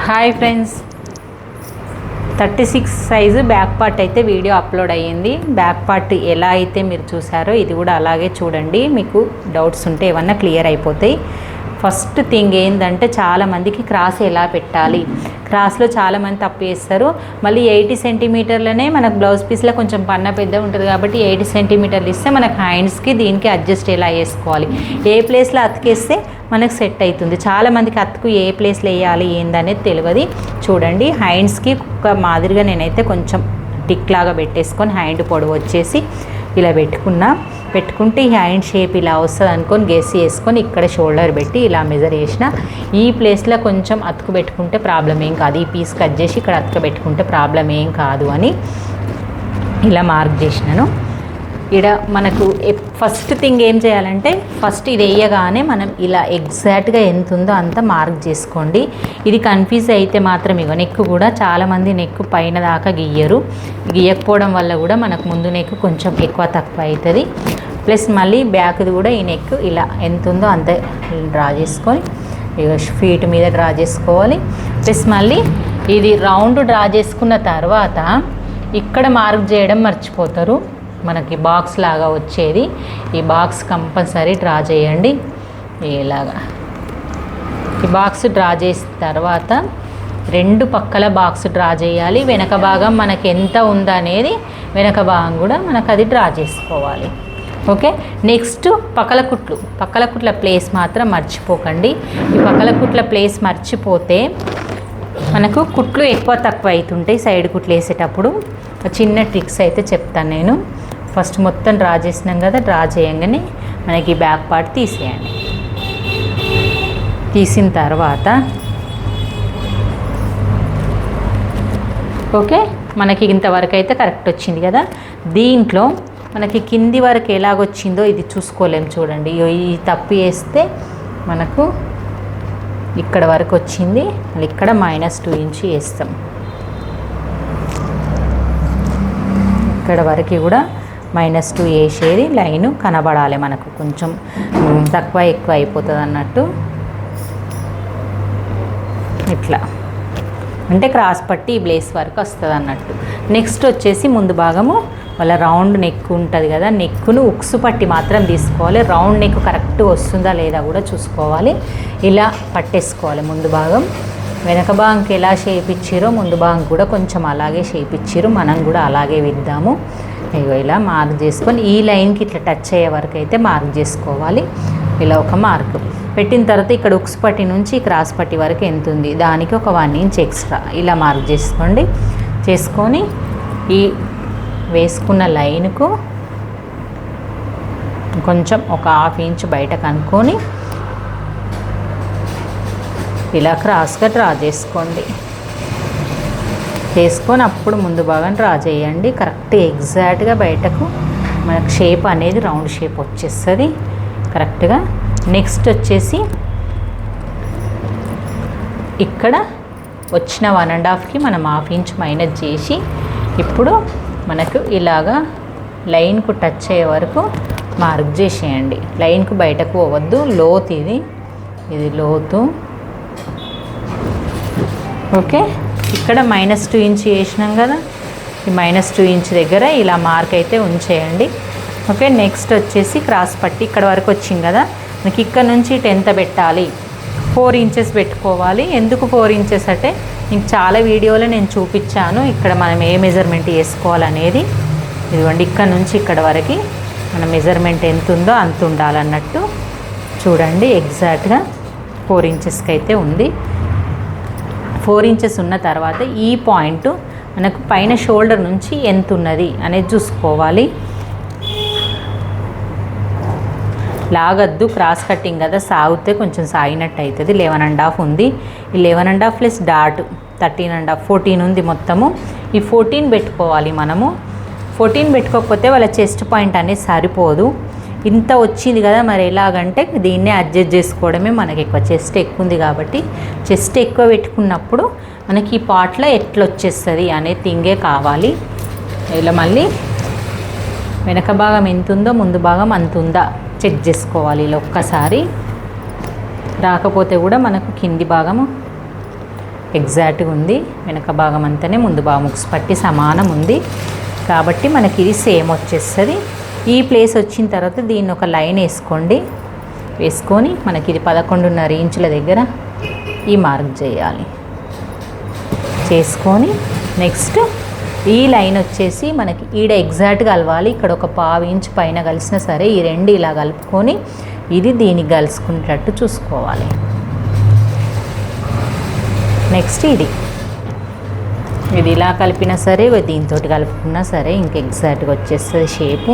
Hi friends, 36 size back part అయితే video upload అయ్యింది. Back part ఎలా అయితే మీరు చూసారో ఇది కూడా అలాగే చూడండి. మీకు డౌట్స్ ఉంటే ఏమన్నా క్లియర్ అయిపోతాయి. ఫస్ట్ థింగ్ ఏంటంటే చాలామందికి క్రాస్ ఎలా పెట్టాలి, క్రాస్లో చాలామంది తప్పు చేస్తారు. మళ్ళీ 80 సెంటీమీటర్లనే మనకు బ్లౌజ్ పీస్లో కొంచెం పన్న పెద్ద ఉంటుంది కాబట్టి 80 సెంటీమీటర్లు ఇస్తే మనకు హ్యాండ్స్కి దీనికి అడ్జస్ట్ ఎలా చేసుకోవాలి, ఏ ప్లేస్లో అతికేస్తే మనకు సెట్ అవుతుంది. చాలామందికి అతుకు ఏ ప్లేస్లో వేయాలి ఏందనేది తెలియదు. చూడండి, హ్యాండ్స్కి ఒక మాదిరిగా నేనైతే కొంచెం టిక్ లాగా పెట్టేసుకొని హ్యాండ్ పొడవు వచ్చేసి ఇలా పెట్టుకుంటే ఈ హ్యాండ్ షేప్ ఇలా వస్తుంది అనుకొని గెస్ చేసుకొని ఇక్కడ షోల్డర్ పెట్టి ఇలా మెజర్ చేసిన. ఈ ప్లేస్లో కొంచెం అతుకు పెట్టుకుంటే ప్రాబ్లం ఏం కాదు, ఈ పీస్ కట్ చేసి ఇక్కడ అతుకు పెట్టుకుంటే ప్రాబ్లం ఏం కాదు అని ఇలా మార్క్ చేసినాను. ఇక్కడ మనకు ఫస్ట్ థింగ్ ఏం చేయాలంటే ఫస్ట్ ఇది వేయగానే మనం ఇలా ఎగ్జాక్ట్గా ఎంత ఉందో అంత మార్క్ చేసుకోండి. ఇది కన్ఫ్యూజ్ అయితే మాత్రం ఇక నెక్ కూడా చాలామంది నెక్ పైన దాకా గీయకపోవడం వల్ల కూడా మనకు ముందు నెక్ కొంచెం ఎక్కువ తక్కువ అవుతుంది. ప్లస్ మళ్ళీ బ్యాక్ది కూడా ఈ నెక్ ఇలా ఎంత ఉందో అంత డ్రా చేసుకొని ఇక ఫీట్ మీద డ్రా చేసుకోవాలి. ప్లస్ మళ్ళీ ఇది రౌండ్ డ్రా చేసుకున్న తర్వాత ఇక్కడ మార్క్ చేయడం మర్చిపోతారు. మనకి బాక్స్ లాగా వచ్చేది ఈ బాక్స్ కంపల్సరీ డ్రా చేయండి. ఇలాగా ఈ బాక్స్ డ్రా చేసిన తర్వాత రెండు పక్కల బాక్స్ డ్రా చేయాలి. వెనక భాగం మనకి ఎంత ఉందనేది వెనక భాగం కూడా మనకు అది డ్రా చేసుకోవాలి. ఓకే, నెక్స్ట్ పక్కల కుట్ల ప్లేస్ మాత్రం మర్చిపోకండి. ఈ పక్కల కుట్ల ప్లేస్ మర్చిపోతే మనకు కుట్లు ఎక్కువ తక్కువ అవుతుంటాయి. సైడ్ కుట్లు వేసేటప్పుడు చిన్న ట్రిక్స్ అయితే చెప్తాను నేను. ఫస్ట్ మొత్తం డ్రా చేసినాం కదా, డ్రా చేయంగానే మనకి బ్యాక్ పార్ట్ తీసేయండి. తీసిన తర్వాత ఓకే, మనకి ఇంతవరకు అయితే కరెక్ట్ వచ్చింది కదా. దీంట్లో మనకి కింది వరకు ఎలాగొచ్చిందో ఇది చూసుకోలేము. చూడండి, ఈ తప్పు వేస్తే మనకు ఇక్కడ వరకు వచ్చింది, మళ్ళీ ఇక్కడ -2 ఇంచ్ వేస్తాం. ఇక్కడ వరకు కూడా -2 వేసేది లైను కనబడాలి మనకు. కొంచెం తక్కువ ఎక్కువ అయిపోతుంది అన్నట్టు. ఇట్లా అంటే క్రాస్ పట్టి ఈ బ్లేస్ వరకు వస్తుంది అన్నట్టు. నెక్స్ట్ వచ్చేసి ముందు భాగము వాళ్ళ రౌండ్ నెక్ ఉంటుంది కదా, నెక్కును ఉక్సు పట్టి మాత్రం తీసుకోవాలి. రౌండ్ నెక్ కరెక్ట్ వస్తుందా లేదా కూడా చూసుకోవాలి. ఇలా పట్టేసుకోవాలి ముందు భాగం. వెనక భాగంకి ఎలా షేప్ ఇచ్చిరో ముందు భాగం కూడా కొంచెం అలాగే షేప్ ఇచ్చిరు, మనం కూడా అలాగే విద్దాము. ఇగో ఇలా మార్క్ చేసుకొని ఈ లైన్కి ఇట్లా టచ్ అయ్యే వరకు అయితే మార్క్ చేసుకోవాలి. ఇలా ఒక మార్క్ పెట్టిన తర్వాత ఇక్కడ ఉక్స్ పట్టి నుంచి క్రాస్ పట్టి వరకు ఎంత ఉంది దానికి ఒక 1 ఇంచ్ ఎక్స్ట్రా ఇలా మార్క్ చేసుకోండి. చేసుకొని ఈ వేసుకున్న లైన్కు కొంచెం ఒక 1/2 ఇంచ్ బయట కనుక్కొని ఇలా క్రాస్గా డ్రా చేసుకోండి. చేసుకొని అప్పుడు ముందు భాగం డ్రా చేయండి. కరెక్ట్ ఎగ్జాక్ట్గా బయటకు మనకు షేప్ అనేది రౌండ్ షేప్ వచ్చేస్తుంది కరెక్ట్గా. నెక్స్ట్ వచ్చేసి ఇక్కడ వచ్చిన 1.5కి మనం 1/2 ఇంచ్ మైనస్ చేసి ఇప్పుడు మనకు ఇలాగా లైన్కు టచ్ అయ్యే వరకు మార్క్ చేసేయండి. లైన్కు బయటకు పోవద్దు, లోతు ఇది లోతు. ఓకే, ఇక్కడ -2 ఇంచ్ వేసినాం కదా, ఈ -2 ఇంచ్ దగ్గర ఇలా మార్క్ అయితే ఉంచేయండి. ఓకే, నెక్స్ట్ వచ్చేసి క్రాస్ పట్టి ఇక్కడ వరకు వచ్చింది కదా, మనకి ఇక్కడ నుంచి ఎంత పెట్టాలి, 4 ఇంచెస్ పెట్టుకోవాలి. ఎందుకు 4 ఇంచెస్ అంటే మీకు చాలా వీడియోలో నేను చూపించాను ఇక్కడ మనం ఏ మెజర్మెంట్ వేసుకోవాలనేది. ఇదిగోండి, ఇక్కడ నుంచి ఇక్కడ వరకు మన మెజర్మెంట్ ఎంత ఉందో అంత ఉండాలన్నట్టు చూడండి. ఎగ్జాక్ట్గా 4 ఇంచెస్కి అయితే ఉంది. 4 ఇంచెస్ ఉన్న తర్వాత ఈ పాయింట్ మనకు పైన షోల్డర్ నుంచి ఎంత ఉన్నది అనేది చూసుకోవాలి. లాగద్దు, క్రాస్ కటింగ్ కదా, సాగితే కొంచెం సాగినట్టు అవుతుంది. 11.5 ఉంది. ఈ 11.5 ప్లస్ డాట్ 13.5 14 ఉంది మొత్తము. ఈ 14 పెట్టుకోవాలి మనము. 14 పెట్టుకోకపోతే వాళ్ళ చెస్ట్ పాయింట్ అనేది సరిపోదు. ఇంత వచ్చింది కదా, మరి ఎలాగంటే దీన్నే అడ్జస్ట్ చేసుకోవడమే మనకి ఎక్కువ. చెస్ట్ ఎక్కువ ఉంది కాబట్టి చెస్ట్ ఎక్కువ పెట్టుకున్నప్పుడు మనకి ఈ పార్ట్లో ఎట్లా వచ్చేస్తుంది అనే థింగే కావాలి. ఇలా మళ్ళీ వెనక భాగం ఎంత ఉందో ముందు భాగం అంత ఉందా చెక్ చేసుకోవాలి. ఇలా ఒక్కసారి రాకపోతే కూడా మనకు కింది భాగము ఎగ్జాక్ట్గా ఉంది. వెనక భాగం అంతానే ముందు భాగం ఉక్స్ పట్టి సమానం ఉంది కాబట్టి మనకి ఇది సేమ్ వచ్చేస్తుంది. ఈ ప్లేస్ వచ్చిన తర్వాత దీన్ని ఒక లైన్ వేసుకోండి. వేసుకొని మనకి ఇది 11.5 ఇంచుల దగ్గర ఈ మార్క్ చేయాలి. చేసుకొని నెక్స్ట్ ఈ లైన్ వచ్చేసి మనకి ఈడ ఎగ్జాక్ట్గా కలవాలి. ఇక్కడ ఒక 1/2 ఇంచు పైన కలిసినా సరే ఈ రెండు ఇలా కలుపుకొని ఇది దీనికి కలుసుకునేటట్టు చూసుకోవాలి. నెక్స్ట్ ఇది ఇలా కలిపినా సరే దీంతో కలుపుకున్నా సరే ఇంక ఎగ్జాక్ట్గా వచ్చేస్తుంది షేపు.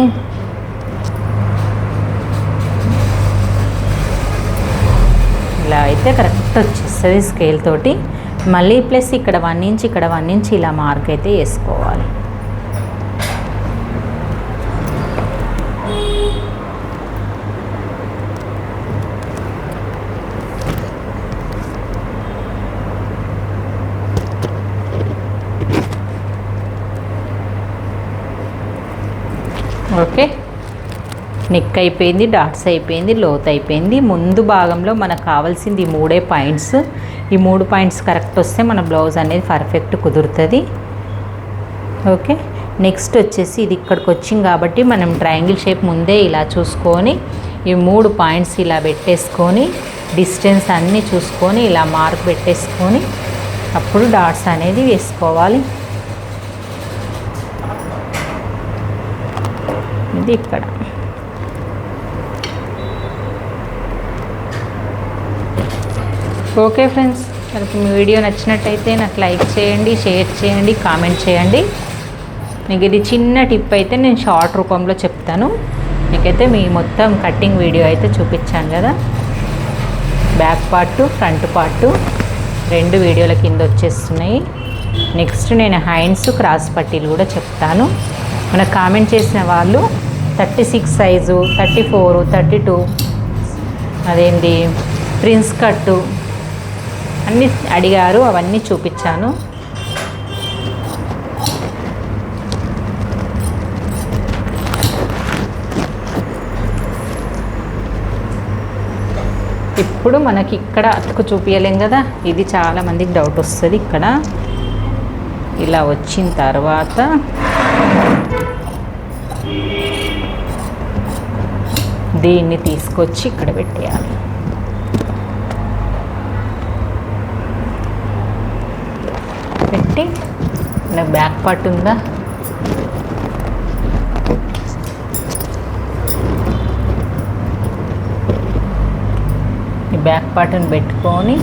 ఇలా అయితే కరెక్ట్ వచ్చేస్తుంది స్కేల్ తోటి. మళ్ళీ ప్లస్ ఇక్కడ 1 ఇంచ్ ఇక్కడ 1 ఇంచ్ ఇలా మార్క్ అయితే వేసుకోవాలి. ఓకే, నెక్ అయిపోయింది, డాట్స్ అయిపోయింది, లోత్ అయిపోయింది. ముందు భాగంలో మనకు కావాల్సింది ఈ 3 పాయింట్స్. ఈ 3 పాయింట్స్ కరెక్ట్ వస్తే మన బ్లౌజ్ అనేది పర్ఫెక్ట్ కుదురుతుంది. ఓకే, నెక్స్ట్ వచ్చేసి ఇది ఇక్కడికి వచ్చింది కాబట్టి మనం ట్రయాంగిల్ షేప్ ముందే ఇలా చూసుకొని ఈ 3 పాయింట్స్ ఇలా పెట్టేసుకొని డిస్టెన్స్ అన్నీ చూసుకొని ఇలా మార్క్ పెట్టేసుకొని అప్పుడు డాట్స్ అనేది వేసుకోవాలి. ఇది ఇక్కడ ఓకే ఫ్రెండ్స్, మనకి మీ వీడియో నచ్చినట్టయితే నాకు లైక్ చేయండి, షేర్ చేయండి, కామెంట్ చేయండి. మీకు ఇది చిన్న టిప్ అయితే నేను షార్ట్ రూపంలో చెప్తాను. మీకైతే మీ మొత్తం కటింగ్ వీడియో అయితే చూపించాను కదా. బ్యాక్ పార్ట్ ఫ్రంట్ పార్ట్ 2 వీడియోల కింద వచ్చేస్తున్నాయి. నెక్స్ట్ నేను హ్యాండ్స్ క్రాస్ పట్టీలు కూడా చెప్తాను. మనకు కామెంట్ చేసిన వాళ్ళు 36 సైజు 34 32 అదేంటి ప్రిన్స్ కట్టు అన్నీ అడిగారు, అవన్నీ చూపించాను. ఇప్పుడు మనకి ఇక్కడ అతుకు చూపించలేం కదా, ఇది చాలామందికి డౌట్ వస్తుంది. ఇక్కడ ఇలా వచ్చిన తర్వాత దీన్ని తీసుకొచ్చి ఇక్కడ పెట్టేయాలి. పెట్టి నాకు బ్యాక్ పార్ట్ ఉందా ఈ బ్యాక్ పార్ట్ని పెట్టుకొని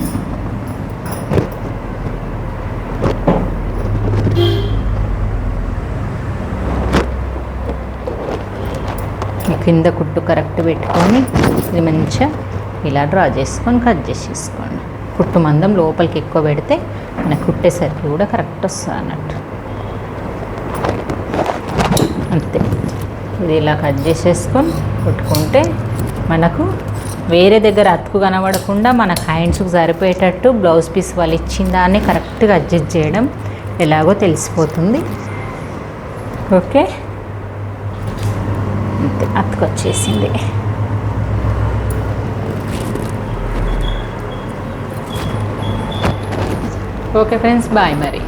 కింద కుట్టు కరెక్ట్ పెట్టుకొని ఇది మంచిగా ఇలా డ్రా చేసుకొని కట్ చేసేసుకోండి. కుట్టు మందం లోపలికి ఎక్కువ పెడితే మనకు కుట్టేసరికి కూడా కరెక్ట్ వస్తుంది అన్నట్టు. అంతే, ఇది ఇలా కట్ చేసేసుకొని కుట్టుకుంటే మనకు వేరే దగ్గర అతుకు కనబడకుండా మనకు హ్యాండ్స్కి సరిపోయేటట్టు బ్లౌజ్ పీస్ వాళ్ళు ఇచ్చిన దాన్ని కరెక్ట్గా అడ్జస్ట్ చేయడం ఎలాగో తెలిసిపోతుంది. ఓకే, అంతే, అతుకు వచ్చేసింది. ఓకే ఫ్రెండ్స్, బాయ్ మరి.